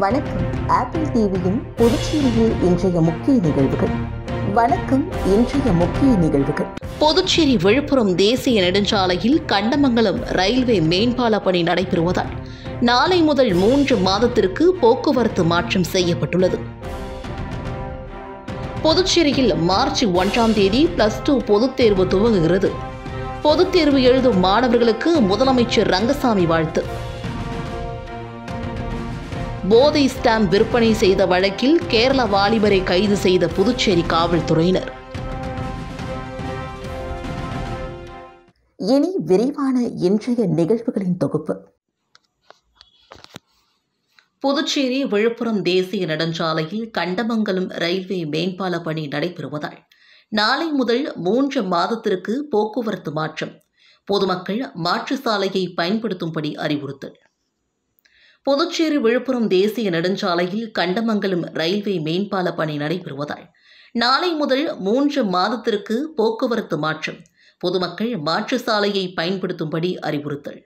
வணக்கம். ஆப்பிள் டிவியின் புதுச்சேரியில் இன்றைய முக்கிய நிகழ்வுகள். வணக்கம். இன்றைய முக்கிய நிகழ்வுகள். புதுச்சேரி விழுப்புரம் தேசிய நெடுஞ்சாலையில் கண்டமங்கலம் ரயில்வே மேம்பால பணி நடைபெறுவதால் நாளை முதல் 3 மாதத்திற்கு போக்குவரத்து மாற்றம் செய்யப்பட்டுள்ளது. புதுச்சேரியில் மார்ச் 1ஆம் தேதி +2 பொதுத் தேர்வு துவங்குகிறது. பொதுத் தேர்வு எழுதும் மாணவர்களுக்கு முதலமைச்சர் ரங்கசாமி வாழ்த்து. போதை ஸ்டாம்ப் விற்பனை செய்த வழக்கில் கேரள வாலிபரை கைது செய்த புதுச்சேரி காவல்துறையினர். இனி விரிவான இன்றைய நிகழ்வுகளின் தொகுப்பு. புதுச்சேரி விழுப்புரம் தேசிய நெடுஞ்சாலையில் கண்டமங்கலம் ரயில்வே மேம்பால பணி நடைபெறுவதால் நாளை முதல் 3 மாதத்திற்கு போக்குவரத்து மாற்றம். பொதுமக்கள் மாற்று சாலையை பயன்படுத்தும்படி அறிவுறுத்தல். புதுச்சேரி விழுப்புரம் தேசிய நெடுஞ்சாலையில் கண்டமங்கலம் ரயில்வே மேம்பால பணி நடைபெறுவதால் நாளை முதல் 3 மாதத்திற்கு போக்குவரத்து மாற்றம். பொதுமக்கள் மாற்று சாலையை பயன்படுத்தும்படி அறிவுறுத்தல்.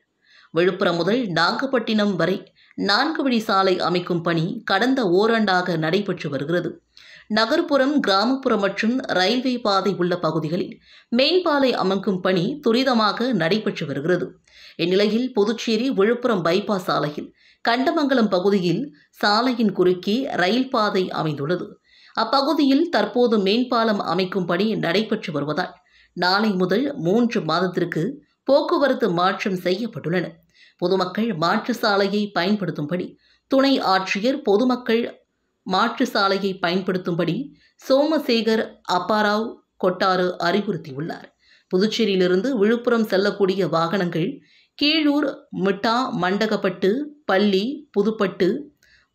விழுப்புரம் முதல் நாகப்பட்டினம் வரை 4 வழி சாலை அமைக்கும் பணி கடந்த ஓராண்டாக நடைபெற்று வருகிறது. நகர்ப்புறம், கிராமப்புறம் மற்றும் ரயில்வே பாதை உள்ள பகுதிகளில் மேம்பாலை அமைக்கும் பணி துரிதமாக நடைபெற்று வருகிறது. இந்நிலையில் புதுச்சேரி விழுப்புரம் பைபாஸ் சாலையில் கண்டமங்கலம் பகுதியில் சாலையின் குறுக்கே ரயில் பாதை அமைந்துள்ளது. அப்பகுதியில் தற்போது மேம்பாலம் அமைக்கும் பணி நடைபெற்று வருவதால் நாளை முதல் 3 மாதத்திற்கு போக்குவரத்து மாற்றம் செய்யப்பட்டுள்ளன. பொதுமக்கள் மாற்று சாலையை பயன்படுத்தும்படி துணை ஆட்சியர் பொதுமக்கள் மாற்று சாலையை பயன்படுத்தும்படி சோமசேகர் அப்பாராவ் கொட்டாறு அறிவுறுத்தியுள்ளார். புதுச்சேரியிலிருந்து விழுப்புரம் செல்லக்கூடிய வாகனங்கள் கீழூர், மிட்டா, மண்டகப்பட்டு, பள்ளி, புதுப்பட்டு,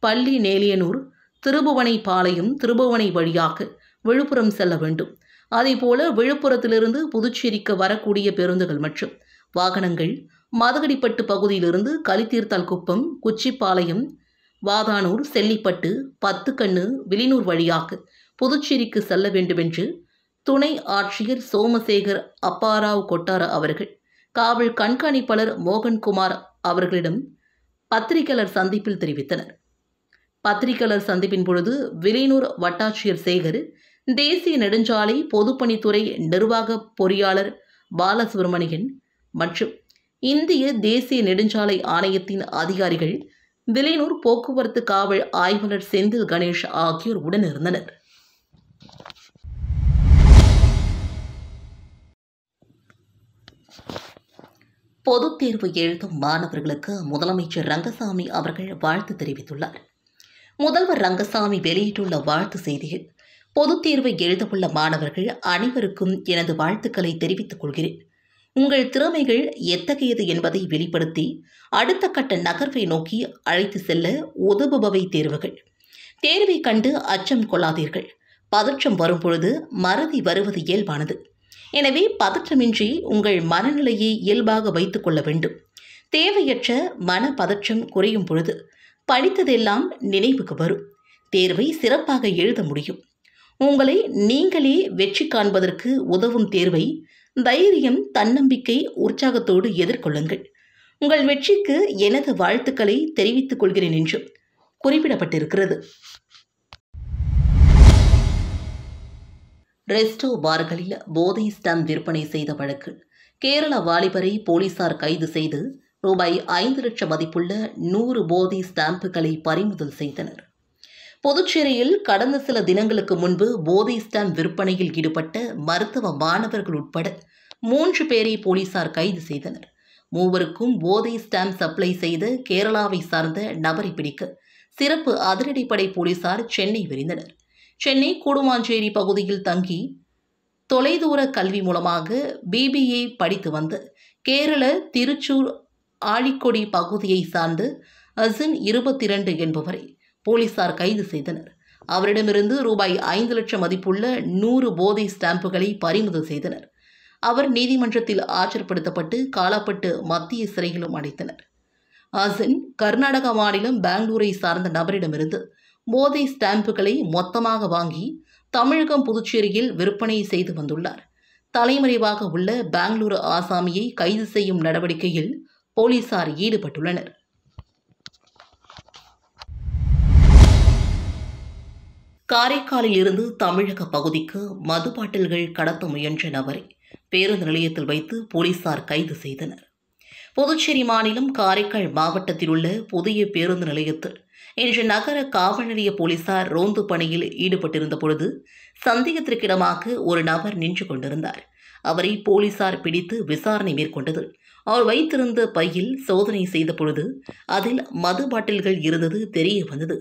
பள்ளி நேலியனூர், திருபுவனைப்பாளையம், திருபுவனை வழியாக விழுப்புரம் செல்ல வேண்டும். அதேபோல விழுப்புரத்திலிருந்து புதுச்சேரிக்கு வரக்கூடிய பேருந்துகள் மற்றும் வாகனங்கள் மதகடிப்பட்டு பகுதியிலிருந்து கலித்தீர்த்தால்குப்பம், குச்சிப்பாளையம், வாதானூர், செல்லிப்பட்டு, பத்துக்கண்ணு, வில்லியனூர் வழியாக புதுச்சேரிக்கு செல்ல வேண்டும் என்று துணை ஆட்சியர் சோமசேகர் அப்பாராவ் கொட்டார அவர்கள் காவல் கண்காணிப்பாளர் மோகன்குமார் அவர்களிடம் பத்திரிகையாளர் சந்திப்பில் தெரிவித்தனர். பத்திரிகையாளர் சந்திப்பின் பொழுது வில்லியனூர் வட்டாட்சியர் சேகர், தேசிய நெடுஞ்சாலை பொதுப்பணித்துறை நிர்வாக பொறியாளர் பாலசுப்ரமணியன் மற்றும் இந்திய தேசிய நெடுஞ்சாலை ஆணையத்தின் அதிகாரிகள், வில்லியனூர் போக்குவரத்து காவல் ஆய்வாளர் செந்தில் கணேஷ் ஆகியோர் உடனிருந்தனர். பொதுத் தேர்வு எழுதும் மாணவர்களுக்கு முதலமைச்சர் ரங்கசாமி அவர்கள் வாழ்த்து தெரிவித்துள்ளார். முதல்வர் ரங்கசாமி வெளியிட்டுள்ள வாழ்த்து செய்தியில், பொதுத் தேர்வை எழுதவுள்ள மாணவர்கள் அனைவருக்கும் எனது வாழ்த்துக்களை தெரிவித்துக் கொள்கிறேன். உங்கள் திறமைகள் எத்தகையது என்பதை வெளிப்படுத்தி அடுத்த கட்ட நகர்வை நோக்கி அழைத்து செல்ல உதவுபவை தேர்வுகள். தேர்வை கண்டு அச்சம் கொள்ளாதீர்கள். பதற்றம் வரும்பொழுது மறதி வருவது இயல்பானது. எனவே பதற்றமின்றி உங்கள் மனநிலையை இயல்பாக வைத்துக் கொள்ள வேண்டும். தேவையற்ற மன பதற்றம் குறையும் பொழுது படித்ததெல்லாம் நினைவுக்கு வரும். தேர்வை சிறப்பாக எழுத முடியும். உங்களை நீங்களே வெற்றி காண்பதற்கு உதவும் தேர்வை தைரியம், தன்னம்பிக்கை, உற்சாகத்தோடு எதிர்கொள்ளுங்கள். உங்கள் வெற்றிக்கு எனது வாழ்த்துக்களை தெரிவித்துக் கொள்கிறேன் என்றும் குறிப்பிடப்பட்டிருக்கிறது. ரெஸ்டோ பார்களில் போதை ஸ்டாம்ப் விற்பனை செய்த வழக்கில் கேரள வாலிபரை போலீசார் கைது செய்து ரூபாய் 5 லட்சம் மதிப்புள்ள 100 போதை ஸ்டாம்புகளை பறிமுதல் செய்தனர். புதுச்சேரியில் கடந்த சில தினங்களுக்கு முன்பு போதை ஸ்டாம்ப் விற்பனையில் ஈடுபட்ட மருத்துவ மாணவர்கள் உட்பட 3 பேரை போலீசார் கைது செய்தனர். மூவருக்கும் போதை ஸ்டாம்ப் சப்ளை செய்த கேரளாவை சார்ந்த நபரை பிடிக்க சிறப்பு அதிரடிப்படை போலீசார் சென்னை விரைந்தனர். சென்னை கூடுமாஞ்சேரி பகுதியில் தங்கி தொலைதூர கல்வி மூலமாக BBA படித்து வந்த கேரள திருச்சூர் ஆழிக்கொடி பகுதியை சார்ந்த அசின் 22 என்பவரை போலீசார் கைது செய்தனர். அவரிடமிருந்து ரூபாய் 5 லட்சம் மதிப்புள்ள 100 போதை ஸ்டாம்புகளை பறிமுதல் செய்தனர். அவர் நீதிமன்றத்தில் ஆஜர்படுத்தப்பட்டு காலாப்பட்டு மத்திய சிறையிலும் அடைத்தனர். அசின் கர்நாடக மாநிலம் பெங்களூரை சார்ந்த நபரிடமிருந்து போதை ஸ்டாம்புகளை மொத்தமாக வாங்கி தமிழகம், புதுச்சேரியில் விற்பனை செய்து வந்துள்ளார். தலைமறைவாக உள்ள பெங்களூரு ஆசாமியை கைது செய்யும் நடவடிக்கையில் போலீசார் ஈடுபட்டுள்ளனர். காரைக்காலில் இருந்து தமிழக பகுதிக்கு மது பாட்டில்கள் கடத்த முயன்ற நபரை பேருந்து நிலையத்தில் வைத்து போலீசார் கைது செய்தனர். புதுச்சேரி மாநிலம் காரைக்கால் மாவட்டத்தில் உள்ள புதிய பேருந்து நிலையத்தில் இன்று நகர காவல் நிலைய போலீசார் ரோந்து பணியில் ஈடுபட்டிருந்த பொழுது சந்தேகத்திற்கிடமாக ஒரு நபர் நின்று கொண்டிருந்தார். அவரை போலீசார் பிடித்து விசாரணை மேற்கொண்டது. அவர் வைத்திருந்த பையில் சோதனை செய்த பொழுது அதில் மது பாட்டில்கள் இருந்தது தெரிய வந்தது.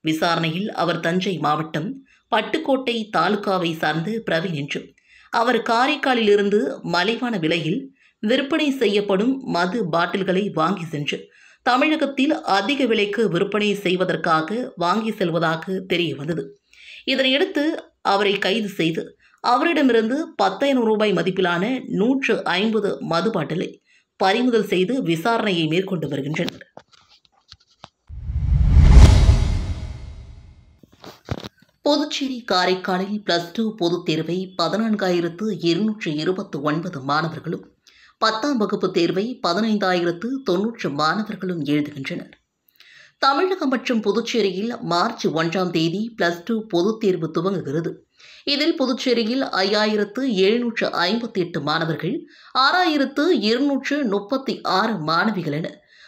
விசாரணையில் அவர் தஞ்சை மாவட்டம் பட்டுக்கோட்டை தாலுகாவை சார்ந்த பிரவீன் என்றும் அவர் காரைக்காலில் இருந்து மலிவான விலையில் விற்பனை செய்யப்படும் மது பாட்டில்களை வாங்கி சென்று தமிழகத்தில் அதிக விலைக்கு விற்பனை செய்வதற்காக வாங்கி செல்வதாக தெரிய வந்தது. இதனையடுத்து அவரை கைது செய்து அவரிடமிருந்து 10,000 ரூபாய் மதிப்பிலான 150 மது பாட்டிலை பறிமுதல் செய்து விசாரணையை மேற்கொண்டு வருகின்றனர். புதுச்சேரி காரைக்காலில் +2 பொதுத் தேர்வை 14,229 மாணவர்களும் 10ஆம் வகுப்பு தேர்வை 15,090 மாணவர்களும் எழுதுகின்றனர். தமிழகம் மற்றும் புதுச்சேரியில் மார்ச் 1ஆம் தேதி +2 பொதுத் தேர்வு துவங்குகிறது. இதில் புதுச்சேரியில் 5,758 மாணவர்கள், 6,236 மாணவிகள் என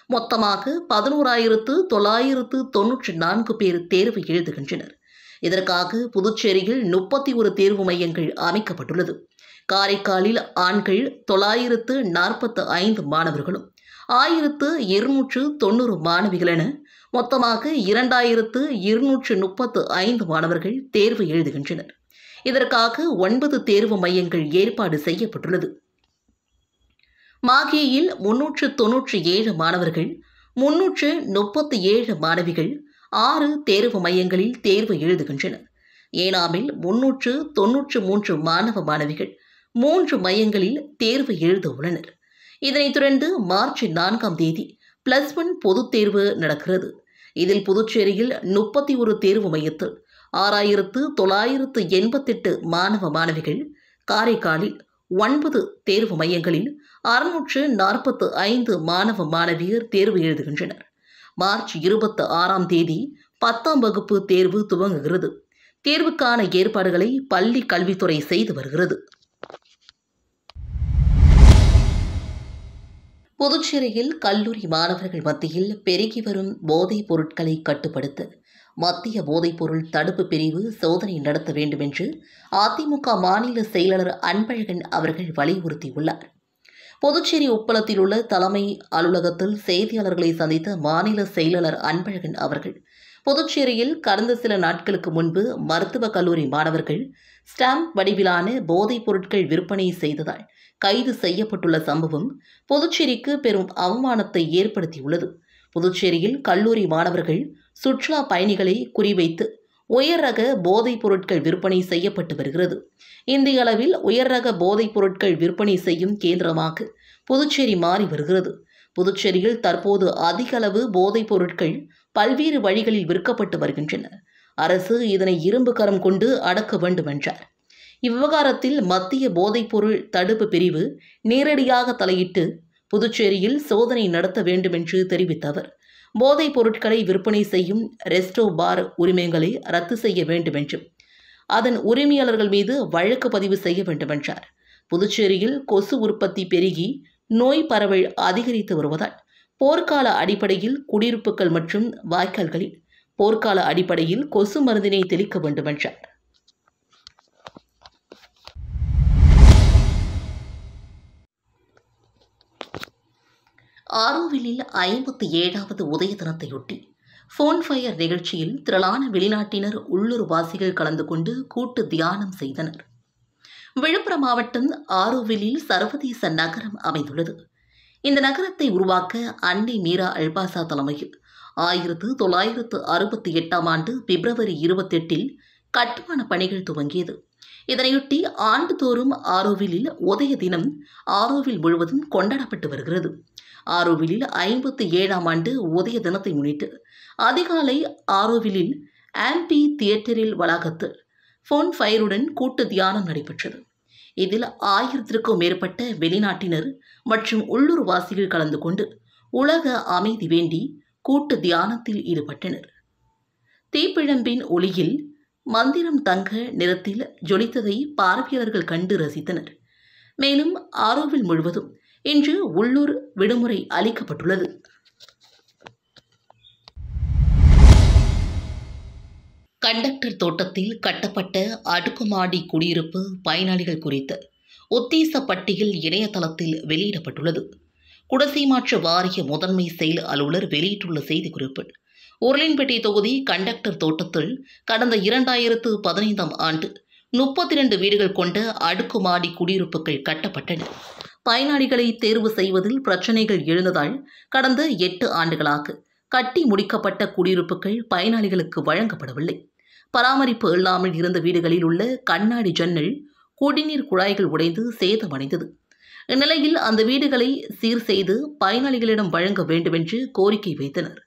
மொத்தமாக 11,994 பேர் தேர்வு எழுதுகின்றனர். இதற்காக புதுச்சேரியில் 31 தேர்வு மையங்கள் அமைக்கப்பட்டுள்ளது. காரைக்காலில் ஆண்கள் 945 மாணவர்களும் 1,290 மாணவிகள் என மொத்தமாக 2,235 மாணவர்கள் தேர்வு எழுதுகின்றனர். இதற்காக 9 தேர்வு மையங்கள் ஏற்பாடு செய்யப்பட்டுள்ளது. மாகேயில் 397 மாணவர்கள், 337 மாணவிகள் 6 தேர்வு மையங்களில் தேர்வு எழுதுகின்றனர். ஏனாமில் 393 மாணவ மாணவிகள் 3 மையங்களில் தேர்வு எழுத உள்ளனர். இதனைத் தொடர்ந்து மார்ச் 4ஆம் தேதி +1 பொதுத் தேர்வு நடக்கிறது. இதில் புதுச்சேரியில் 31 தேர்வு மையத்தில் 6,988 மாணவ மாணவிகள், காரைக்காலில் 9 தேர்வு மையங்களில் 645 மாணவ மாணவியர் தேர்வு எழுதுகின்றனர். மார்ச் 26ஆம் தேதி 10ஆம் வகுப்பு தேர்வு துவங்குகிறது. தேர்வுக்கான ஏற்பாடுகளை பள்ளி கல்வித்துறை செய்து வருகிறது. புதுச்சேரியில் கல்லூரி மாணவர்கள் மத்தியில் பெருகி வரும் போதைப் பொருட்களை கட்டுப்படுத்த மத்திய போதைப்பொருள் தடுப்பு பிரிவு சோதனை நடத்த வேண்டும் என்று அதிமுக மாநில செயலாளர் அன்பழகன் அவர்கள் வலியுறுத்தியுள்ளார். புதுச்சேரி உப்பளத்தில் உள்ள தலைமை அலுவலகத்தில் செய்தியாளர்களை சந்தித்த மாநில செயலாளர் அன்பழகன் அவர்கள் புதுச்சேரியில் கடந்த சில நாட்களுக்கு முன்பு மருத்துவக் கல்லூரி மாணவர்கள் ஸ்டாம்ப் வடிவிலான போதைப் பொருட்கள் விற்பனை செய்ததால் கைது செய்யப்பட்டுள்ள சம்பவம் புதுச்சேரிக்கு பெரும் அவமானத்தை ஏற்படுத்தியுள்ளது. புதுச்சேரியில் கல்லூரி மாணவர்கள் சுற்றுலா பயணிகளை குறிவைத்து உயர் ரக போதைப் பொருட்கள் விற்பனை செய்யப்பட்டு வருகிறது. இந்திய அளவில் உயர் ரக போதைப் பொருட்கள் விற்பனை செய்யும் கேந்திரமாக புதுச்சேரி மாறி வருகிறது. புதுச்சேரியில் தற்போது அதிக அளவு போதைப் பொருட்கள் பல்வேறு வழிகளில் விற்கப்பட்டு வருகின்றன. அரசு இதனை இரும்பு கரம் கொண்டு அடக்க வேண்டும் என்றார். இவ்விவகாரத்தில் மத்திய போதைப்பொருள் தடுப்பு பிரிவு நேரடியாக தலையிட்டு புதுச்சேரியில் சோதனை நடத்த வேண்டும் என்று தெரிவித்த அவர், போதைப் பொருட்களை விற்பனை செய்யும் ரெஸ்டோ பார் உரிமங்களை ரத்து செய்ய வேண்டும் என்றும் அதன் உரிமையாளர்கள் மீது வழக்கு பதிவு செய்ய வேண்டும் என்றார். புதுச்சேரியில் கொசு உற்பத்தி பெருகி நோய் பரவல் அதிகரித்து வருவதால் போர்க்கால அடிப்படையில் குடியிருப்புகள் மற்றும் வாய்க்கால்களில் போர்க்கால அடிப்படையில் கொசு மருந்தினை தெளிக்க வேண்டும் என்றார். ஆரோவிலில் 57வது உதய தினத்தையொட்டி ஃபோன் ஃபயர் நிகழ்ச்சியில் திரளான வெளிநாட்டினர், உள்ளூர் வாசிகள் கலந்து கொண்டு கூட்டு தியானம் செய்தனர். விழுப்புரம் மாவட்டம் ஆரோவிலில் சர்வதேச நகரம் அமைந்துள்ளது. இந்த நகரத்தை உருவாக்க அன்னை மீரா அல்பாசா தலைமையில் 1968ஆம் ஆண்டு பிப்ரவரி 28இல் கட்டுமான பணிகள் துவங்கியது. இதனையொட்டி ஆண்டுதோறும் ஆரோவிலில் உதய தினம் ஆரோவில் முழுவதும் கொண்டாடப்பட்டு வருகிறது. ஆரோவிலில் 57ஆம் ஆண்டு உதய தினத்தை முன்னிட்டு அதிகாலை ஆரோவிலில் ஆம்பி தியேட்டரில் வளாகத்தில் ஃபோன் ஃபயருடன் கூட்டு தியானம் நடைபெற்றது. இதில் 1000க்கும் மேற்பட்ட வெளிநாட்டினர் மற்றும் உள்ளூர் வாசிகள் கலந்து கொண்டு உலக அமைதி வேண்டி கூட்டு தியானத்தில் ஈடுபட்டனர். தீப்பிழம்பின் ஒளியில் மந்திரம் தங்க நிறத்தில் ஜொலித்ததை பார்வையாளர்கள் கண்டு ரசித்தனர். மேலும் ஆரோவில் முழுவதும் இன்று உள்ளூர் விடுமுறை அளிக்கப்பட்டுள்ளது. கண்டக்டர் தோட்டத்தில் கட்டப்பட்ட அடுக்குமாடி குடியிருப்பு பயனாளிகள் குறித்த உத்தேச பட்டியல் இணையதளத்தில் வெளியிடப்பட்டுள்ளது. குடிசை மாற்று வாரிய முதன்மை செயல் அலுவலர் வெளியிட்டுள்ள செய்திக்குறிப்பில், உருளையன்பேட்டை தொகுதி கண்டக்டர் தோட்டத்தில் கடந்த 2015ஆம் ஆண்டு 32 வீடுகள் கொண்ட அடுக்குமாடி குடியிருப்புகள் கட்டப்பட்டன. பயனாளிகளை தேர்வு செய்வதில் பிரச்சினைகள் எழுந்ததால் கடந்த 8 ஆண்டுகளாக கட்டி முடிக்கப்பட்ட குடியிருப்புகள் பயனாளிகளுக்கு வழங்கப்படவில்லை. பராமரிப்பு இல்லாமல் இருந்த வீடுகளில் உள்ள கண்ணாடி ஜன்னல், குடிநீர் குழாய்கள் உடைந்து சேதமடைந்தது. இந்நிலையில் அந்த வீடுகளை சீர் செய்து பயனாளிகளிடம் வழங்க வேண்டுமென்று கோரிக்கை வைத்தனர்.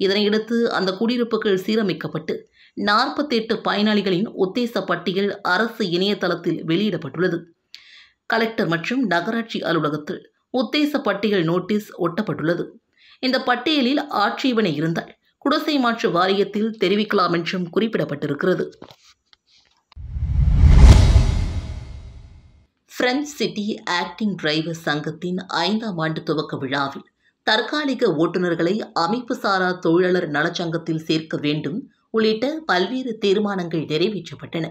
இதனையடுத்து அந்த குடியிருப்புகள் சீரமைக்கப்பட்டு 48 பயனாளிகளின் உத்தேச பட்டியல் அரசு இணையதளத்தில் வெளியிடப்பட்டுள்ளது. கலெக்டர் மற்றும் நகராட்சி அலுவலகத்தில் உத்தேச பட்டியல் நோட்டீஸ் ஒட்டப்பட்டுள்ளது. இந்த பட்டியலில் ஆட்சேபனை இருந்தால் குடிசை மாற்று வாரியத்தில் தெரிவிக்கலாம் என்றும் குறிப்பிடப்பட்டிருக்கிறது. பிரெஞ்ச் சிட்டி ஆக்டிங் டிரைவர் சங்கத்தின் 5ஆம் ஆண்டு துவக்க விழாவில் தற்காலிக ஓட்டுநர்களை அமைப்புசாரா தொழிலாளர் நலச்சங்கத்தில் சேர்க்க வேண்டும் உள்ளிட்ட பல்வேறு தீர்மானங்கள் நிறைவேற்றப்பட்டன.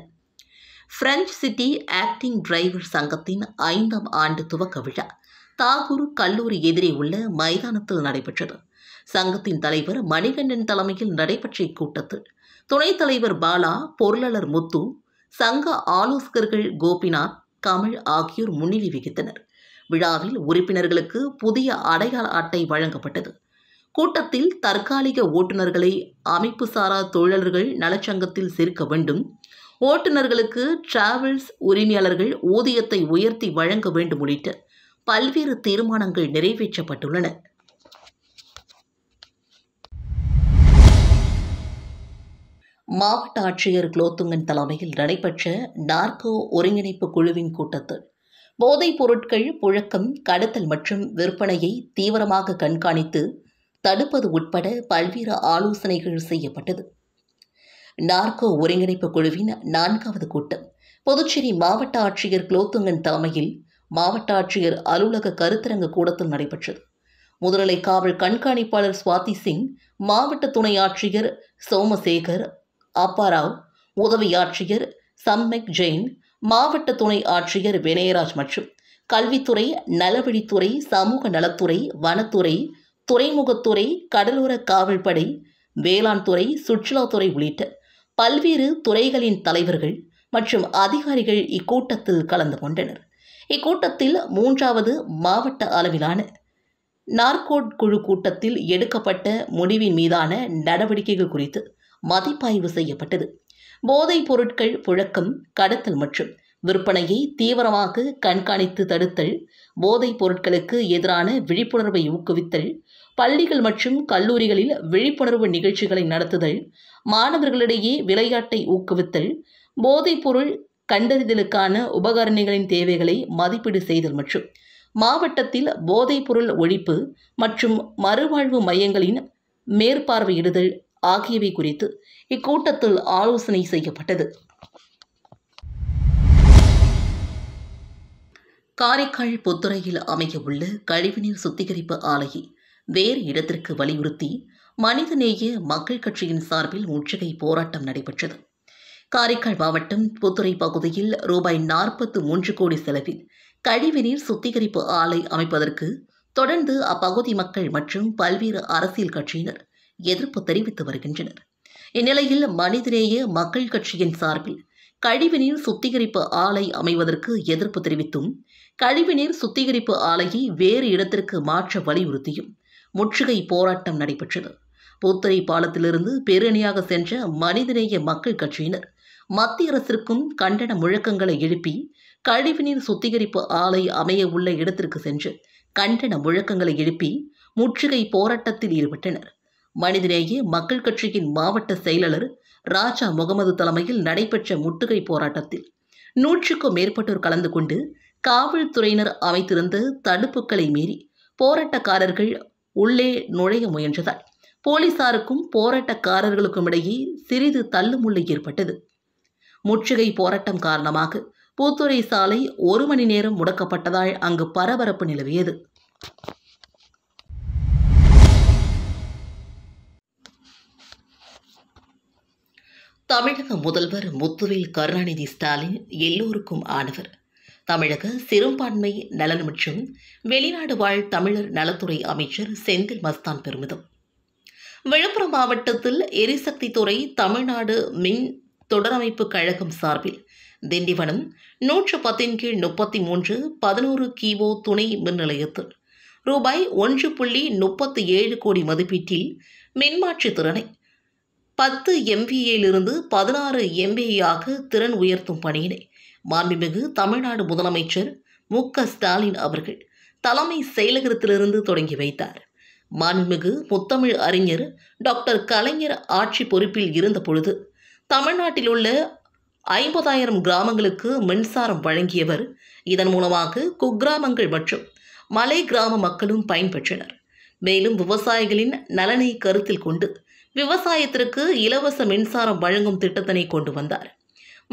பிரெஞ்ச் சிட்டி ஆக்டிங் டிரைவர் சங்கத்தின் 5ஆம் ஆண்டு துவக்க விழா தாகூர் கல்லூரி எதிரே உள்ள மைதானத்தில் நடைபெற்றது. சங்கத்தின் தலைவர் மணிகண்டன் தலைமையில் நடைபெற்ற இக்கூட்டத்தில் துணைத் தலைவர் பாலா, பொருளாளர் முத்து, சங்க ஆலோசகர்கள் கோபிநாத், கமல் ஆகியோர் முன்னிலை வகித்தனர். விழாவில் உறுப்பினர்களுக்கு புதிய அடையாள அட்டை வழங்கப்பட்டது. கூட்டத்தில் தற்காலிக ஓட்டுநர்களை அமைப்புசாரா தொழிலாளர்கள் நலச்சங்கத்தில் சேர்க்க வேண்டும், ஓட்டுநர்களுக்கு டிராவல்ஸ் உரிமையாளர்கள் ஊதியத்தை உயர்த்தி வழங்க வேண்டும் உள்ளிட்ட பல்வேறு தீர்மானங்கள் நிறைவேற்றப்பட்டுள்ளன. மாவட்ட ஆட்சியர் குலோத்துங்கன் தலைமையில் நடைபெற்ற நார்கோ ஒருங்கிணைப்பு குழுவின் கூட்டத்தில் போதைப் பொருட்கள் புழக்கம், கடத்தல் மற்றும் விற்பனையை தீவிரமாக கண்காணித்து தடுப்பது உட்பட பல்வேறு ஆலோசனைகள் செய்யப்பட்டது. நார்கோ ஒருங்கிணைப்பு குழுவின் 4வது கூட்டம் புதுச்சேரி மாவட்ட ஆட்சியர் குலோத்துங்கன் தலைமையில் மாவட்ட ஆட்சியர் அலுவலக கருத்தரங்கு கூடத்தில் நடைபெற்றது. முதுநிலை காவல் கண்காணிப்பாளர் சுவாதி சிங், மாவட்ட துணை ஆட்சியர் சோமசேகர் அப்பாராவ், உதவி ஆட்சியர் சம்மெக் ஜெயின், மாவட்ட துணை ஆட்சியர் வினயராஜ் மற்றும் கல்வித்துறை, நலவழித்துறை, சமூக நலத்துறை, வனத்துறை, துறைமுகத்துறை, கடலோர காவல்படை, வேளாண் துறை, சுற்றுலாத்துறை உள்ளிட்ட பல்வேறு துறைகளின் தலைவர்கள் மற்றும் அதிகாரிகள் இக்கூட்டத்தில் கலந்து கொண்டனர். இக்கூட்டத்தில் 3வது மாவட்ட அளவிலான நார்கோட் குழு கூட்டத்தில் எடுக்கப்பட்ட முடிவின் மீதான நடவடிக்கைகள் குறித்து மதிப்பாய்வு செய்யப்பட்டது. போதைப் பொருட்கள் புழக்கம், கடத்தல் மற்றும் விற்பனையை தீவிரமாக கண்காணித்து தடுத்தல், போதைப் பொருட்களுக்கு எதிரான விழிப்புணர்வை ஊக்குவித்தல், பள்ளிகள் மற்றும் கல்லூரிகளில் விழிப்புணர்வு நிகழ்ச்சிகளை நடத்துதல், மாணவர்களிடையே விளையாட்டை ஊக்குவித்தல், போதைப் பொருள் கண்டறிதலுக்கான உபகரணங்களின் தேவைகளை மதிப்பீடு செய்தல் மற்றும் மாவட்டத்தில் போதைப் பொருள் ஒழிப்பு மற்றும் மறுவாழ்வு மையங்களின் மேற்பார்வையிடுதல் ஆகியவை குறித்து இக்கூட்டத்தில் ஆலோசனை செய்யப்பட்டது. காரைக்கால் புத்துறையில் அமையவுள்ள கழிவுநீர் சுத்திகரிப்பு ஆலையை வேறு இடத்திற்கு வலியுறுத்தி மனிதநேய மக்கள் கட்சியின் சார்பில் முற்றுகை போராட்டம் நடைபெற்றது. காரைக்கால் மாவட்டம் புத்துறை பகுதியில் ரூபாய் 43 கோடி செலவில் கழிவுநீர் சுத்திகரிப்பு ஆலை அமைப்பதற்கு தொடர்ந்து அப்பகுதி மக்கள் மற்றும் பல்வேறு அரசியல் கட்சியினர் எதிர்ப்பு தெரிவித்து வருகின்றனர். இந்நிலையில் மனிதநேய மக்கள் கட்சியின் சார்பில் கழிவுநீர் சுத்திகரிப்பு ஆலை அமைவதற்கு எதிர்ப்பு தெரிவித்தும் கழிவுநீர் சுத்திகரிப்பு ஆலையை வேறு இடத்திற்கு மாற்ற வலியுறுத்தியும் முற்றுகை போராட்டம் நடைபெற்றது. புத்துறை பாலத்திலிருந்து பேரணியாக சென்ற மனிதநேய மக்கள் கட்சியினர் மத்திய அரசிற்கும் கண்டன முழக்கங்களை எழுப்பி கழிவுநீர் சுத்திகரிப்பு ஆலை அமைய உள்ள இடத்திற்கு சென்று கண்டன முழக்கங்களை எழுப்பி முற்றுகை போராட்டத்தில் ஈடுபட்டனர். மனிதநேய மக்கள் கட்சியின் மாவட்ட செயலாளர் ராஜா முகமது தலைமையில் நடைபெற்ற முற்றுகை போராட்டத்தில் 100க்கும் மேற்பட்டோர் கலந்து கொண்டு காவல்துறையினர் அமைத்திருந்த தடுப்புகளை மீறி போராட்டக்காரர்கள் உள்ளே நுழைய முயன்றதால் போலீசாருக்கும் போராட்டக்காரர்களுக்கும் இடையே சிறிது தள்ளுமுள்ளு ஏற்பட்டது. முற்றுகை போராட்டம் காரணமாக பூத்துறை சாலை 1 மணி நேரம் முடக்கப்பட்டதால் அங்கு பரபரப்பு நிலவியது. தமிழக முதல்வர் முத்துவேல் கருணாநிதி ஸ்டாலின் எல்லோருக்கும் ஆனவர். தமிழக சிறுபான்மை நலன் மற்றும் வெளிநாடு வாழ் தமிழர் நலத்துறை அமைச்சர் செந்தில் மஸ்தான் பெருமிதம். விழுப்புரம் மாவட்டத்தில் எரிசக்தி துறை தமிழ்நாடு மின் தொடரமைப்பு கழகம் சார்பில் திண்டிவனம் 110/33 11 கிவோ துணை மின் நிலையத்தில் ரூபாய் 1.37 கோடி மதிப்பீட்டில் மின்மாற்றி திறனை 10 MVA-லிருந்து 16 MVA-ஆக திறன் உயர்த்தும் பணியினை மாண்புமிகு தமிழ்நாடு முதலமைச்சர் மு.க. ஸ்டாலின் அவர்கள் தலைமை செயலகத்திலிருந்து தொடங்கி வைத்தார். மாண்புமிகு முத்தமிழ் அறிஞர் டாக்டர் கலைஞர் ஆட்சி பொறுப்பில் இருந்த பொழுது தமிழ்நாட்டில் உள்ள 50,000 கிராமங்களுக்கு மின்சாரம் வழங்கியவர். இதன் மூலமாக குக்கிராமங்கள் மற்றும் மலை கிராம மக்களும் பயன்பெற்றனர். மேலும் விவசாயிகளின் நலனை கருத்தில் கொண்டு விவசாயத்திற்கு இலவச மின்சாரம் வழங்கும் திட்டத்தினை கொண்டு வந்தார்.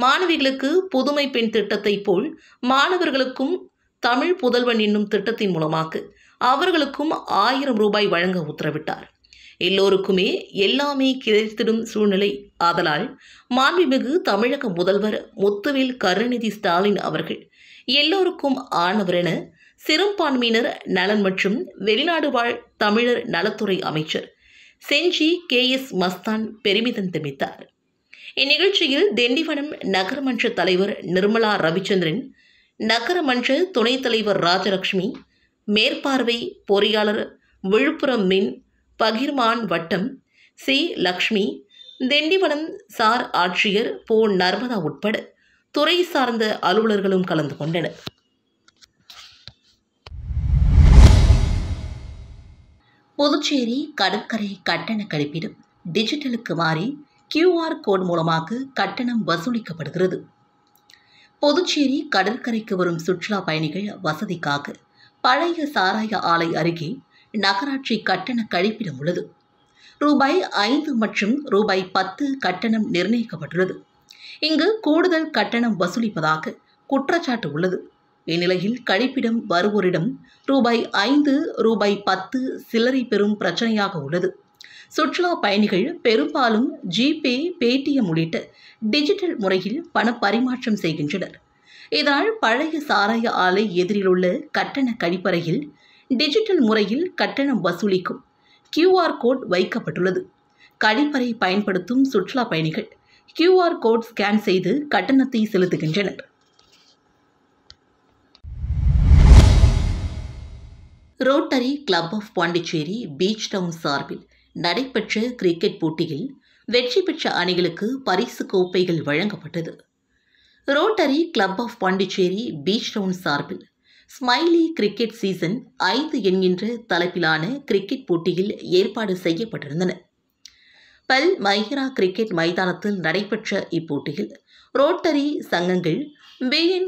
மாணவிகளுக்கு புதுமை பெண் திட்டத்தை போல் மாணவர்களுக்கும் தமிழ் புதல்வன் என்னும் திட்டத்தின் மூலமாக அவர்களுக்கும் 1000 ரூபாய் வழங்க உத்தரவிட்டார். எல்லோருக்குமே எல்லாமே கிடைத்திடும் சூழ்நிலை. ஆதலால் மாண்புமிகு தமிழக முதல்வர் முத்துவேல் கருணாநிதி ஸ்டாலின் அவர்கள் எல்லோருக்கும் ஆனவர் என சிறுபான்மையினர் நலன் மற்றும் வெளிநாடு வாழ் தமிழர் நலத்துறை அமைச்சர் செஞ்சி KS மஸ்தான் பெருமிதம் தெரிவித்தார். இந்நிகழ்ச்சியில் திண்டிவனம் நகரமன்ற தலைவர் நிர்மலா ரவிச்சந்திரன், நகரமன்ற துணைத் தலைவர் ராஜலட்சுமி, மேற்பார்வை பொறியாளர் விழுப்புரம் மின் பகிர்மான் வட்டம் சி. லக்ஷ்மி, திண்டிவனம் சார் ஆட்சியர் பொ. நர்மதா உட்பட துறை சார்ந்த அலுவலர்களும் கலந்து கொண்டனர். புதுச்சேரி கடற்கரை கட்டண கழிப்பிடம் டிஜிட்டலுக்கு மாறி QR கோட் மூலமாக கட்டணம் வசூலிக்கப்படுகிறது. புதுச்சேரி கடற்கரைக்கு வரும் சுற்றுலா பயணிகள் வசதிக்காக பழைய சாராய ஆலை அருகே நகராட்சி கட்டண கழிப்பிடம் உள்ளது. ரூபாய் 5 மற்றும் ரூபாய் 10 கட்டணம் நிர்ணயிக்கப்பட்டுள்ளது. இங்கு கூடுதல் கட்டணம் வசூலிப்பதாக குற்றச்சாட்டு உள்ளது. இந்நிலையில் கழிப்பிடம் வருவோரிடம் ரூபாய் 5, ரூபாய் 10 சில்லறை பெறும் பிரச்சனையாக உள்ளது. சுற்றுலா பயணிகள் பெரும்பாலும் ஜிபே, பேடிஎம் உள்ளிட்ட டிஜிட்டல் முறையில் பண பரிமாற்றம் செய்கின்றனர். இதனால் பழைய சாராய ஆலை எதிரிலுள்ள கட்டண கழிப்பறையில் டிஜிட்டல் முறையில் கட்டணம் வசூலிக்கும் QR கோட் வைக்கப்பட்டுள்ளது. கழிப்பறை பயன்படுத்தும் சுற்றுலா பயணிகள் QR கோட் ஸ்கேன் செய்து கட்டணத்தை செலுத்துகின்றனர். Rotary club of Pondicherry beach town சார்பில் நடைபெற்ற கிரிக்கெட் போட்டியில் வெற்றி பெற்ற அணிகளுக்கு பரிசு கோப்பைகள் வழங்கப்பட்டது. Rotary club of Pondicherry beach town சார்பில் ஸ்மைலி கிரிக்கெட் சீசன் 5 என்கின்ற தலைப்பிலான கிரிக்கெட் போட்டியில் ஏற்பாடு செய்யப்பட்டிருந்தன. பல் மைஹரா கிரிக்கெட் மைதானத்தில் நடைபெற்ற இப்போட்டியில் ரோட்டரி சங்கங்கள், BN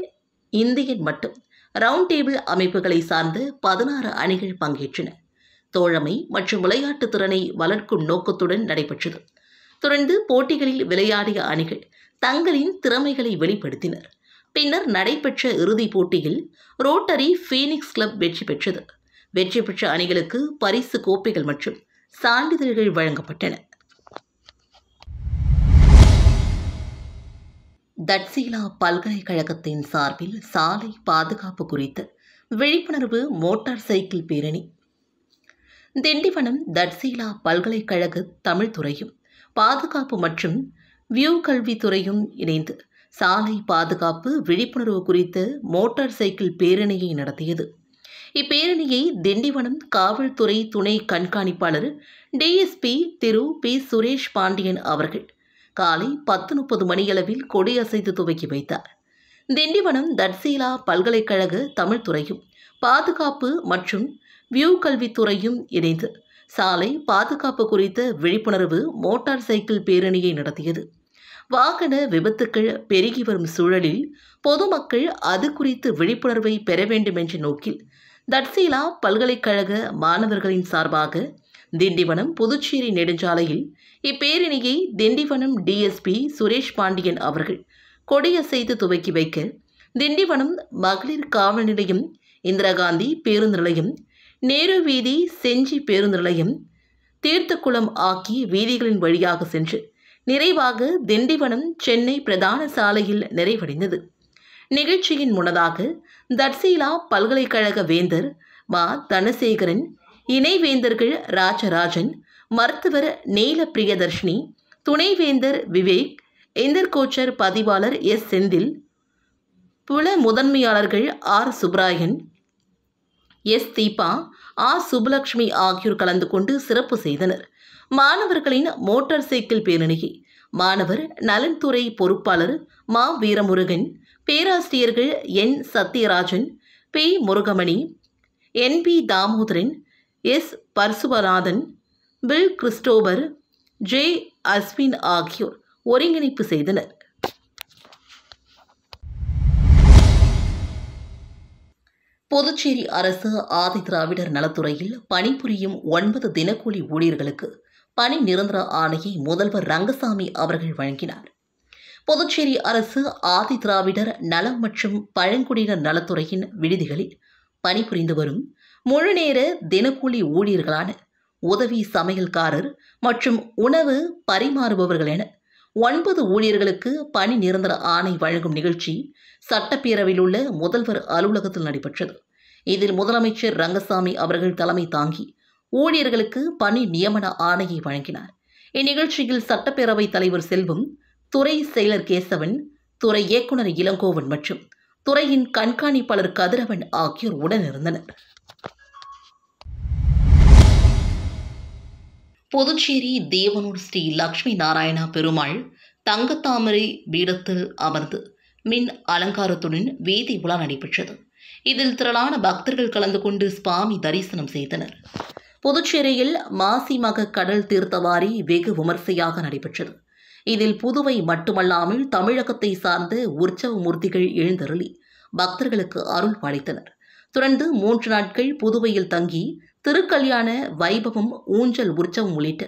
இந்தியன் மற்றும் ரவுண்ட் டேபிள் அமைப்புகளை சார்ந்த 16 அணிகள் பங்கேற்றன. தோழமை மற்றும் விளையாட்டு திறனை வளர்க்கும் நோக்கத்துடன் நடைபெற்றது. தொடர்ந்து போட்டிகளில் விளையாடிய அணிகள் தங்களின் திறமைகளை வெளிப்படுத்தினர். பின்னர் நடைபெற்ற இறுதிப் போட்டியில் ரோட்டரி ஃபீனிக்ஸ் கிளப் வெற்றி பெற்றது. வெற்றி பெற்ற அணிகளுக்கு பரிசு கோப்பைகள் மற்றும் சான்றிதழ்கள் வழங்கப்பட்டன. தட்சீலா பல்கலைக்கழகத்தின் சார்பில் சாலை பாதுகாப்பு குறித்த விழிப்புணர்வு மோட்டார் சைக்கிள் பேரணி. திண்டிவனம் தட்சீலா பல்கலைக்கழக தமிழ் துறையும் பாதுகாப்பு மற்றும் வியூ கல்வித்துறையும் இணைந்து சாலை பாதுகாப்பு விழிப்புணர்வு குறித்த மோட்டார் சைக்கிள் பேரணியை நடத்தியது. இப்பேரணியை திண்டிவனம் காவல்துறை துணை கண்காணிப்பாளர் DSP திரு P. சுரேஷ் பாண்டியன் அவர்கள் காலை 10:30 மணியளவில் கொடியசைத்து துவக்கி வைத்தார். திண்டிவனம் தட்சீலா பல்கலைக்கழக தமிழ் துறையும் பாதுகாப்பு மற்றும் வியூ கல்வித்துறையும் இணைந்து சாலை பாதுகாப்பு குறித்த விழிப்புணர்வு மோட்டார் சைக்கிள் பேரணியை நடத்தியது. வாகன விபத்துக்கள் பெருகி வரும் சூழலில் பொதுமக்கள் அது குறித்து விழிப்புணர்வை பெற வேண்டும் என்ற நோக்கில் தட்சீலா பல்கலைக்கழக மாணவர்களின் சார்பாக திண்டிவனம் புதுச்சேரி நெடுஞ்சாலையில் இப்பேரணியை திண்டிவனம் DSP சுரேஷ் பாண்டியன் அவர்கள் கொடியசைத்து துவக்கி வைக்க திண்டிவனம் மகளிர் காவல் நிலையம், இந்திரா காந்தி பேருந்து நிலையம், நேரு வீதி, செஞ்சி பேருந்து நிலையம், தீர்த்தக்குளம் ஆகிய வீதிகளின் வழியாக சென்று நிறைவாக திண்டிவனம் சென்னை பிரதான சாலையில் நிறைவடைந்தது. நிகழ்ச்சியின் முன்னதாக தட்சீலா பல்கலைக்கழக வேந்தர் மா தனசேகரன், இணைவேந்தர்கள் ராஜராஜன், மருத்துவர் நீல பிரியதர்ஷினி, துணைவேந்தர் விவேக், எந்திர்கோச்சர் பதிவாளர் எஸ் செந்தில், புல முதன்மையாளர்கள் R Subrayan, S Deepa, R Subbulakshmi ஆகியோர் கலந்து கொண்டு சிறப்பு செய்தனர். மாணவர்களின் மோட்டார் சைக்கிள் பேரணியை மாணவர் நலன்துறை பொறுப்பாளர் மா வீரமுருகன், பேராசிரியர்கள் N Sathyarajan, P Murugamani, N P Damodaran, S Parsuvanathan, Bill Christopher, J Ashwin ஆகியோர் ஒருங்கிணைப்பு செய்தனர். புதுச்சேரி அரசு ஆதி திராவிடர் நலத்துறையில் பணிபுரியும் 9 தினக்கூலி ஊழியர்களுக்கு பணி நிரந்தர ஆணையை முதல்வர் ரங்கசாமி அவர்கள் வழங்கினார். புதுச்சேரி அரசு ஆதி திராவிடர் நலம் மற்றும் பழங்குடியினர் நலத்துறையின் விடுதிகளில் பணிபுரிந்து வரும் முழுநேர தினக்கூலி ஊழியர்களான உதவி சமையல்காரர் மற்றும் உணவு பரிமாறுபவர்கள் என 9 ஊழியர்களுக்கு பணி நிரந்தர ஆணை வழங்கும் நிகழ்ச்சி சட்டப்பேரவையில் உள்ள முதல்வர் அலுவலகத்தில் நடைபெற்றது. இதில் முதலமைச்சர் ரங்கசாமி அவர்கள் தலைமை தாங்கி ஊழியர்களுக்கு பணி நியமன ஆணையை வழங்கினார். இந்நிகழ்ச்சியில் சட்டப்பேரவைத் தலைவர் செல்வம், துறை செயலர் கேசவன், துறை இயக்குநர் இளங்கோவன் மற்றும் துறையின் கண்காணிப்பாளர் கதிரவன் ஆகியோர் உடனிருந்தனர். புதுச்சேரி தேவனூர் ஸ்ரீ லட்சுமி நாராயணா பெருமாள் தங்கத்தாமரை பீடத்தில் அமர்ந்து மின் அலங்காரத்துடன் வீதி உலா நடைபெற்றது. இதில் திரளான பக்தர்கள் கலந்து கொண்டு சுவாமி தரிசனம் செய்தனர். புதுச்சேரியில் மாசிமக கடல் தீர்த்தவாரி வெகு விமர்சையாக நடைபெற்றது. இதில் புதுவை மட்டுமல்லாமல் தமிழகத்தை சார்ந்த உற்சவ மூர்த்திகள் எழுந்தருளி பக்தர்களுக்கு அருள் பாலித்தனர். தொடர்ந்து 3 நாட்கள் புதுவையில் தங்கி திருக்கல்யாண வைபவம், ஊஞ்சல் உற்சவம் உள்ளிட்ட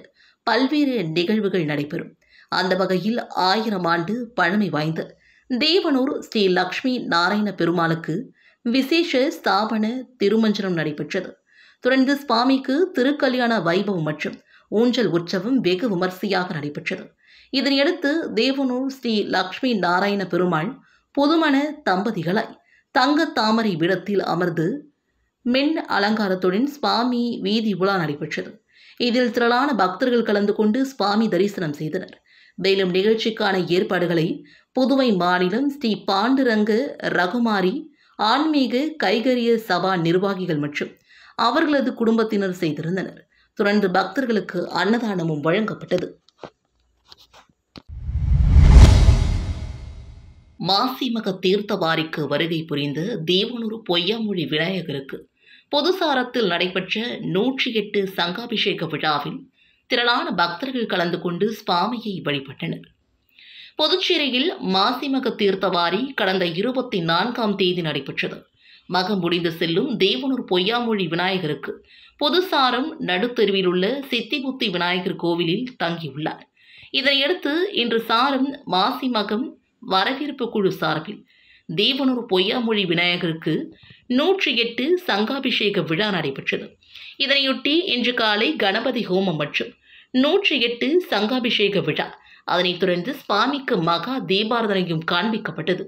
பல்வேறு நிகழ்வுகள் நடைபெறும். அந்த வகையில் 1000 ஆண்டு பழமை வாய்ந்த தேவனூர் ஸ்ரீ லட்சுமி நாராயண பெருமாளுக்கு விசேஷ ஸ்தாபன திருமஞ்சனம் நடைபெற்றது. தொடர்ந்து சுவாமிக்கு திருக்கல்யாண வைபவம் மற்றும் ஊஞ்சல் உற்சவம் வெகு விமர்சையாக நடைபெற்றது. இதனையடுத்து தேவனூர் ஸ்ரீ லட்சுமி நாராயண பெருமாள் புதுமண தம்பதிகளாய் தங்க தாமரை பீடத்தில் அமர்ந்து மின் அலங்காரத்துடன் சுவாமி வீதி உலா நடைபெற்றது. இதில் திரளான பக்தர்கள் கலந்து கொண்டு சுவாமி தரிசனம் செய்தனர். மேலும் நிகழ்ச்சிக்கான ஏற்பாடுகளை புதுவை மாநிலம் ஸ்ரீ பாண்டுரங்க ரகுமாரி ஆன்மீக கைகரிய சபா நிர்வாகிகள் மற்றும் அவர்களது குடும்பத்தினர் செய்திருந்தனர். தொடர்ந்து பக்தர்களுக்கு அன்னதானமும் வழங்கப்பட்டது. மாசிமக தீர்த்தவாரிக்கு வருகை புரிந்த தேவனூர் பொய்யாமொழி விநாயகருக்கு பொதுசாரத்தில் நடைபெற்ற 108 சங்காபிஷேக விழாவில் திரளான பக்தர்கள் கலந்து கொண்டு சுவாமியை வழிபட்டனர். புதுச்சேரியில் மாசிமக தீர்த்தவாரி கடந்த 24ஆம் தேதி நடைபெற்றது. மகம் முடிந்து செல்லும் தேவனூர் பொய்யாமொழி விநாயகருக்கு பொதுசாரம் நடுத்தெருவில் உள்ள சித்திபுத்தி விநாயகர் கோவிலில் தங்கியுள்ளார். இதனையடுத்து இன்று சாரம் மாசிமகம் வரவேற்பு குழு சார்பில் தேவனூர் பொய்யாமொழி விநாயகருக்கு 108 சங்காபிஷேக விழா நடைபெற்றது. இதனையொட்டி இன்று காலை கணபதி ஹோமம் மற்றும் 108 சங்காபிஷேக விழா, அதனைத் தொடர்ந்து சுவாமிக்கு மகா தீபாராதனையும் காண்பிக்கப்பட்டது.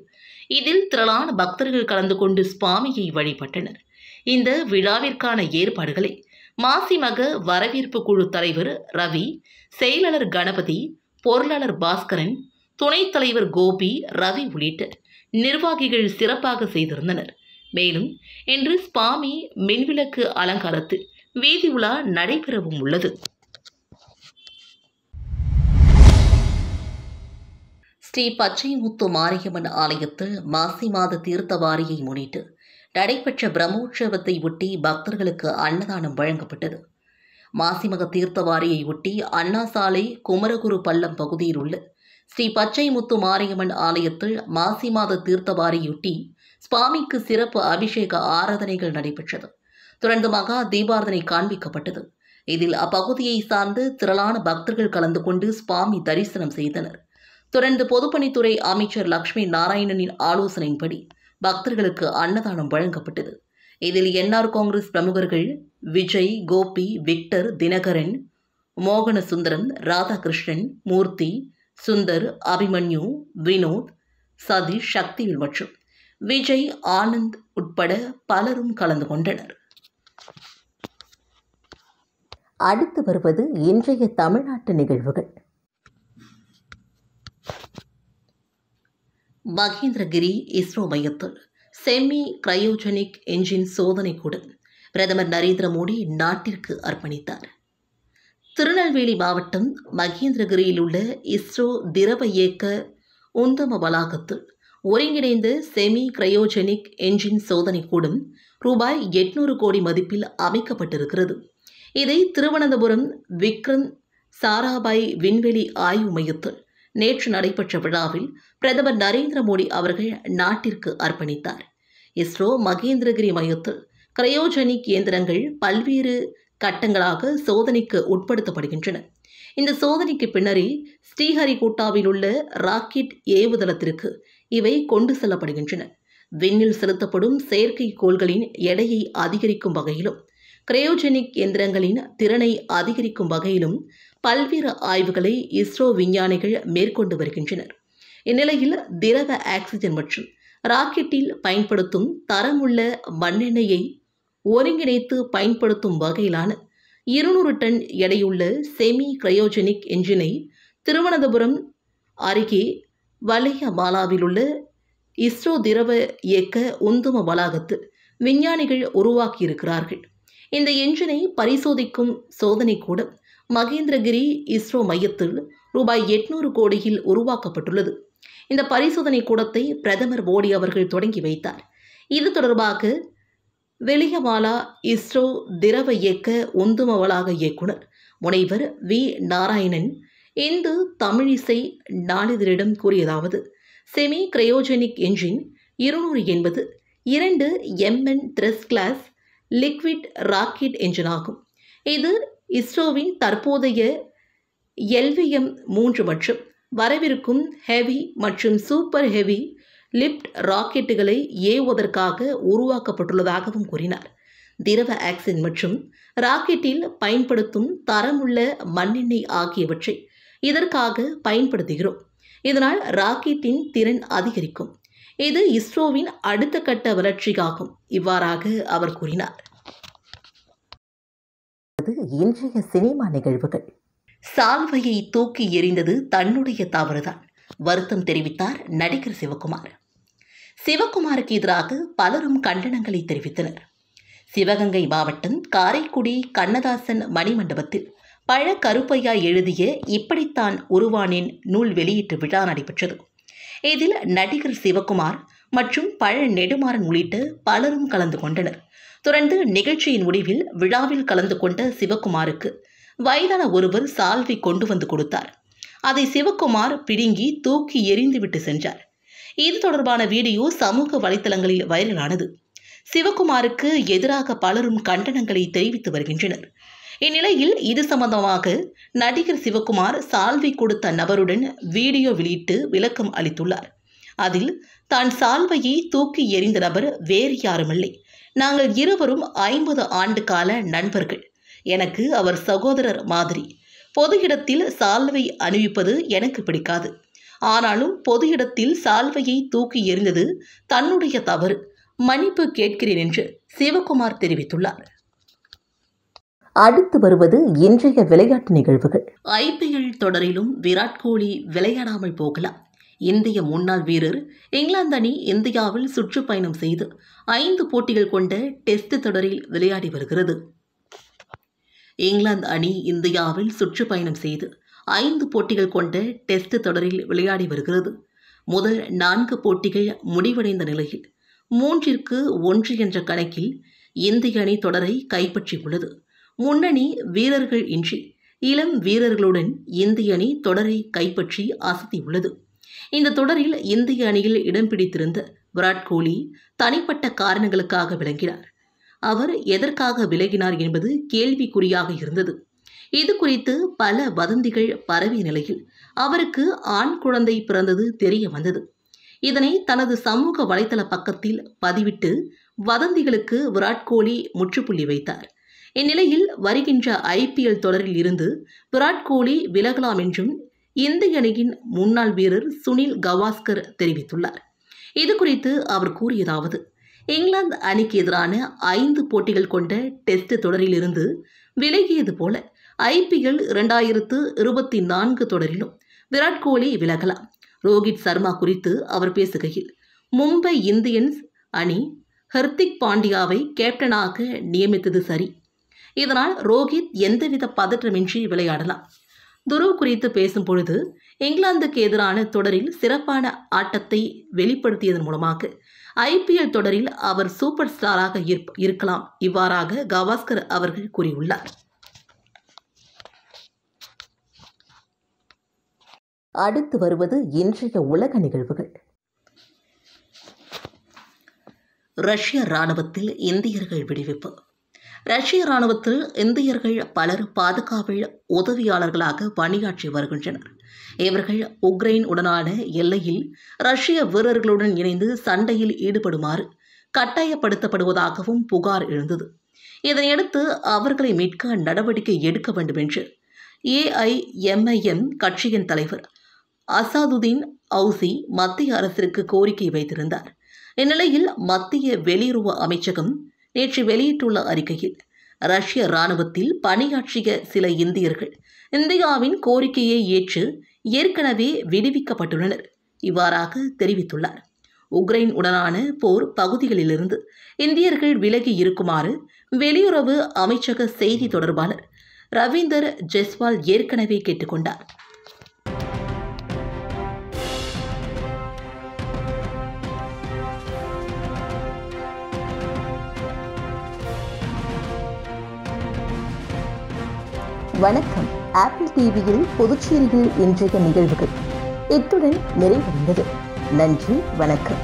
இதில் திரளான பக்தர்கள் கலந்து கொண்டு சுவாமியை வழிபட்டனர். இந்த விழாவிற்கான ஏற்பாடுகளை மாசிமக வரவேற்பு குழு தலைவர் ரவி, செயலாளர் கணபதி, பொருளாளர் பாஸ்கரன், துணைத் தலைவர் கோபி, ரவி உள்ளிட்ட நிர்வாகிகள் சிறப்பாக செய்திருந்தனர். மேலும் இன்று சுவாமி மின்விளக்கு அலங்காரத்தில் வீதி உலா நடைபெறவும் உள்ளது. ஸ்ரீ பச்சைமுத்து மாரியம்மன் ஆலயத்தில் மாசி மாத தீர்த்தவாரியை முன்னிட்டு நடைபெற்ற பிரம்மோற்சவத்தை ஒட்டி பக்தர்களுக்கு அன்னதானம் வழங்கப்பட்டது. மாசிமக தீர்த்தவாரியை ஒட்டி அண்ணா சாலை குமரகுரு பள்ளம் பகுதியில் உள்ள ஸ்ரீ பச்சைமுத்து மாரியம்மன் ஆலயத்தில் மாசி மாத தீர்த்தவாரியொட்டி சுவாமிக்கு சிறப்பு அபிஷேக ஆராதனைகள் நடைபெற்றது. தொடர்ந்து மகா தீபாராதனை காண்பிக்கப்பட்டது. இதில் அப்பகுதியை சார்ந்து திரளான பக்தர்கள் கலந்து கொண்டு சுவாமி தரிசனம் செய்தனர். தொடர்ந்து பொதுப்பணித்துறை அமைச்சர் லட்சுமி நாராயணனின் ஆலோசனையின்படி பக்தர்களுக்கு அன்னதானம் வழங்கப்பட்டது. இதில் என்ஆர் காங்கிரஸ் பிரமுகர்கள் விஜய், கோபி, விக்டர், தினகரன், மோகன சுந்தரம், ராதாகிருஷ்ணன், மூர்த்தி, சுந்தர், அபிமன்யு, வினோத், சதீஷ், சக்திவேல் மற்றும் விஜய், ஆனந்த் உட்பட பலரும் கலந்து கொண்டனர். அடுத்து வருவது இன்றைய தமிழ்நாட்டு நிகழ்வுகள். மகேந்திரகிரி இஸ்ரோ மையத்தில் செமி கிரையோஜெனிக் என்ஜின் சோதனை கூடம் பிரதமர் நரேந்திர மோடி நாட்டிற்கு அர்ப்பணித்தார். திருநெல்வேலி மாவட்டம் மகேந்திரகிரியில் உள்ள இஸ்ரோ திரவ இயக்க உந்தம வளாகத்தில் ஒருங்கிணைந்த செமி கிரையோஜெனிக் என்ஜின் சோதனை கூடம் ரூபாய் 800 கோடி மதிப்பில் அமைக்கப்பட்டிருக்கிறது. இதை திருவனந்தபுரம் விக்ரம் சாராபாய் விண்வெளி ஆய்வு மையத்தில் நேற்று நடைபெற்ற விழாவில் பிரதமர் நரேந்திர மோடி அவர்கள் நாட்டிற்கு அர்ப்பணித்தார். இஸ்ரோ மகேந்திரகிரி மையத்தில் கிரையோஜெனிக் இயந்திரங்கள் பல்வேறு கட்டங்களாக சோதனைக்கு உட்படுத்தப்படுகின்றன. இந்த சோதனைக்கு பின்னரே ஸ்ரீஹரிகோட்டாவில் உள்ள ராக்கெட் ஏவுதளத்திற்கு இவை கொண்டு செல்லப்படுகின்றன. விண்ணில் செலுத்தப்படும் செயற்கைக்கோள்களின் எடையை அதிகரிக்கும் வகையிலும் கிரையோஜெனிக் இயந்திரங்களின் திறனை அதிகரிக்கும் வகையிலும் பல்வேறு ஆய்வுகளை இஸ்ரோ விஞ்ஞானிகள் மேற்கொண்டு வருகின்றனர். இந்நிலையில் திரவ ஆக்சிஜன் மற்றும் ராக்கெட்டில் பயன்படுத்தும் தரமுள்ள மண்ணெண்ணெயை ஒருங்கிணைத்து பயன்படுத்தும் வகையிலான 200 டன் எடையுள்ள செமி கிரையோஜெனிக் என்ஜினை திருவனந்தபுரம் அருகே வலையமாலாவில் உள்ள இஸ்ரோ திரவ இயக்க உந்தும வளாகத்தில் விஞ்ஞானிகள் உருவாக்கியிருக்கிறார்கள். இந்த என்ஜினை பரிசோதிக்கும் சோதனை கூடம் மகேந்திரகிரி இஸ்ரோ மையத்தில் ரூபாய் 800 கோடியில் உருவாக்கப்பட்டுள்ளது. இந்த பரிசோதனை கூடத்தை பிரதமர் மோடி அவர்கள் தொடங்கி வைத்தார். இது தொடர்பாக வெளியமாலா இஸ்ரோ திரவ இயக்க உந்தும வளாக இயக்குனர் முனைவர் வி. நாராயணன் இந்து தமிழிசை நாளிதழிடம் கூறியதாவது: செமி கிரையோஜெனிக் என்ஜின் 200 என்பது 2 MN thrust class liquid rocket engine ஆகும். இது இஸ்ரோவின் தற்போதைய LVM-3 மற்றும் வரவிருக்கும் ஹெவி மற்றும் சூப்பர் ஹெவி லிப்ட் ராக்கெட்டுகளை ஏவுவதற்காக உருவாக்கப்பட்டுள்ளதாகவும் கூறினார். திரவ ஆக்சிஜன் மற்றும் ராக்கெட்டில் பயன்படுத்தும் தரமுள்ள மண்ணெண்ணெய் ஆகியவற்றை இதற்காக பயன்படுத்துகிறோம். இதனால் ராக்கெட்டின் திறன் அதிகரிக்கும். இது இஸ்ரோவின் அடுத்த கட்ட வளர்ச்சியாகும். இவ்வாறாக அவர் கூறினார். இன்றைய சினிமா நிகழ்வுகள். சால்வையை தூக்கி எறிந்தது தன்னுடைய தவறுதான், வருத்தம் தெரிவித்தார் நடிகர் சிவகுமார். சிவகுமாருக்கு எதிராக பலரும் கண்டனங்களை தெரிவித்தனர். சிவகங்கை மாவட்டம் காரைக்குடி கண்ணதாசன் மணிமண்டபத்தில் பழ கருப்பையா எழுதிய இப்படித்தான் உருவானேன் நூல் வெளியீட்டு விழா நடைபெற்றது. இதில் நடிகர் சிவகுமார் மற்றும் பழ நெடுமாறன் உள்ளிட்ட பலரும் கலந்து கொண்டனர். தொடர்ந்து நிகழ்ச்சியின் முடிவில் விழாவில் கலந்து கொண்ட சிவகுமாருக்கு வயதான ஒருவர் சால்வை கொண்டு வந்து கொடுத்தார். அதை சிவகுமார் பிடுங்கி தூக்கி எறிந்துவிட்டு சென்றார். இது தொடர்பான வீடியோ சமூக வலைதளங்களில் வைரலானது. சிவகுமாருக்கு எதிராக பலரும் கண்டனங்களை தெரிவித்து வருகின்றனர். இந்நிலையில் இது சம்பந்தமாக நடிகர் சிவகுமார் சால்வை கொடுத்த நபருடன் வீடியோ வெளியிட்டு விளக்கம் அளித்துள்ளார். அதில் தான் சால்வையை தூக்கி எறிந்த நபர் வேறு யாருமில்லை, நாங்கள் இருவரும் 50 ஆண்டு கால நண்பர்கள். எனக்கு அவர் சகோதரர் மாதிரி. பொது இடத்தில் சால்வை அணிவிப்பது எனக்கு பிடிக்காது. ஆனாலும் பொது இடத்தில் சால்வையை தூக்கி எறிந்தது தன்னுடைய தவறு. மன்னிப்பு கேட்கிறேன் என்று சிவகுமார் தெரிவித்துள்ளார். அடுத்து வருவது இன்றைய விளையாட்டு நிகழ்வுகள். IPL தொடரிலும் விராட் கோலி விளையாடாமல் போகலாம். இந்திய முன்னாள் வீரர் இங்கிலாந்து அணி இந்தியாவில் சுற்றுப்பயணம் செய்து 5 போட்டிகள் கொண்ட டெஸ்ட் தொடரில் விளையாடி வருகிறது. இங்கிலாந்து அணி இந்தியாவில் சுற்றுப்பயணம் செய்து 5 போட்டிகள் கொண்ட டெஸ்ட் தொடரில் விளையாடி வருகிறது. முதல் 4 போட்டிகள் முடிவடைந்த நிலையில் 3-1 என்ற கணக்கில் இந்திய அணி தொடரை கைப்பற்றியுள்ளது. முன்னணி வீரர்கள் இன்றி இளம் வீரர்களுடன் இந்திய அணி தொடரை கைப்பற்றி அசத்தியுள்ளது. இந்த தொடரில் இந்திய அணியில் இடம் பிடித்திருந்த விராட் கோலி தனிப்பட்ட காரணங்களுக்காக விலகினார். அவர் எதற்காக விலகினார் என்பது கேள்விக்குறியாக இருந்தது. இது குறித்து பல வதந்திகள் பரவிய நிலையில் அவருக்கு ஆண் குழந்தை பிறந்தது தெரிய வந்தது. இதனை தனது சமூக வலைதள பக்கத்தில் பதிவிட்டு வதந்திகளுக்கு விராட் கோலி முற்றுப்புள்ளி வைத்தார். இந்நிலையில் வருகின்ற IPL தொடரில் இருந்து விராட் கோலி விலகலாம் என்றும் இந்திய அணியின் முன்னாள் வீரர் சுனில் கவாஸ்கர் தெரிவித்துள்ளார். இது குறித்து அவர் கூறியதாவது: இங்கிலாந்து அணிக்கு எதிரான 5 போட்டிகள் கொண்ட டெஸ்ட் தொடரில் இருந்து விலகியது போல IPL 2024 தொடரிலும் விராட் கோலி விலகலாம். ரோஹித் சர்மா குறித்து அவர் பேசுகையில், மும்பை இந்தியன்ஸ் அணி ஹர்திக் பாண்டியாவை கேப்டனாக நியமித்தது சரி. இதனால் ரோஹித் எந்தவித பதற்றமின்றி விளையாடலாம். துருவ் குறித்து பேசும் பொழுது, இங்கிலாந்துக்கு எதிரான தொடரில் சிறப்பான ஆட்டத்தை வெளிப்படுத்தியதன் மூலமாக IPL தொடரில் அவர் சூப்பர் ஸ்டாராக இருக்கலாம். இவ்வாறாக கவாஸ்கர் அவர்கள் கூறியுள்ளார். அடுத்து வருவது இன்றைய உலக நிகழ்வுகள். ரஷ்ய இராணுவத்தில் இந்தியர்கள் விடுவிப்பு. ரஷ்ய இராணுவத்தில் இந்தியர்கள் பலர் பாதுகாப்பு உதவியாளர்களாக பணியாற்றி வருகின்றனர். இவர்கள் உக்ரைன் உடனான எல்லையில் ரஷ்ய வீரர்களுடன் இணைந்து சண்டையில் ஈடுபடுமாறு கட்டாயப்படுத்தப்படுவதாகவும் புகார் எழுந்தது. இதனையடுத்து அவர்களை மீட்க நடவடிக்கை எடுக்க வேண்டும் என்று AIMIM கட்சியின் தலைவர் அசாதுதீன் அவுசி மத்திய அரசிற்கு கோரிக்கை வைத்திருந்தார். இந்நிலையில் மத்திய வெளியுறவு அமைச்சகம் நேற்று வெளியிட்டுள்ள அறிக்கையில், ரஷ்ய இராணுவத்தில் பணியாற்றிய சில இந்தியர்கள் இந்தியாவின் கோரிக்கையை ஏற்று ஏற்கனவே விடுவிக்கப்பட்டுள்ளனர். இவ்வாறாக தெரிவித்துள்ளார். உக்ரைன் உடனான போர் பகுதிகளிலிருந்து இந்தியர்கள் விலகி இருக்குமாறு வெளியுறவு அமைச்சக செய்தி தொடர்பாளர் ரவீந்தர் ஜெஸ்வால் ஏற்கனவே கேட்டுக்கொண்டார். வணக்கம். ஆப்பிள் டிவியில் புதுச்சேரியில் இன்றைய நிகழ்வுகள் இத்துடன் நிறைவடைந்தது. நன்றி, வணக்கம்.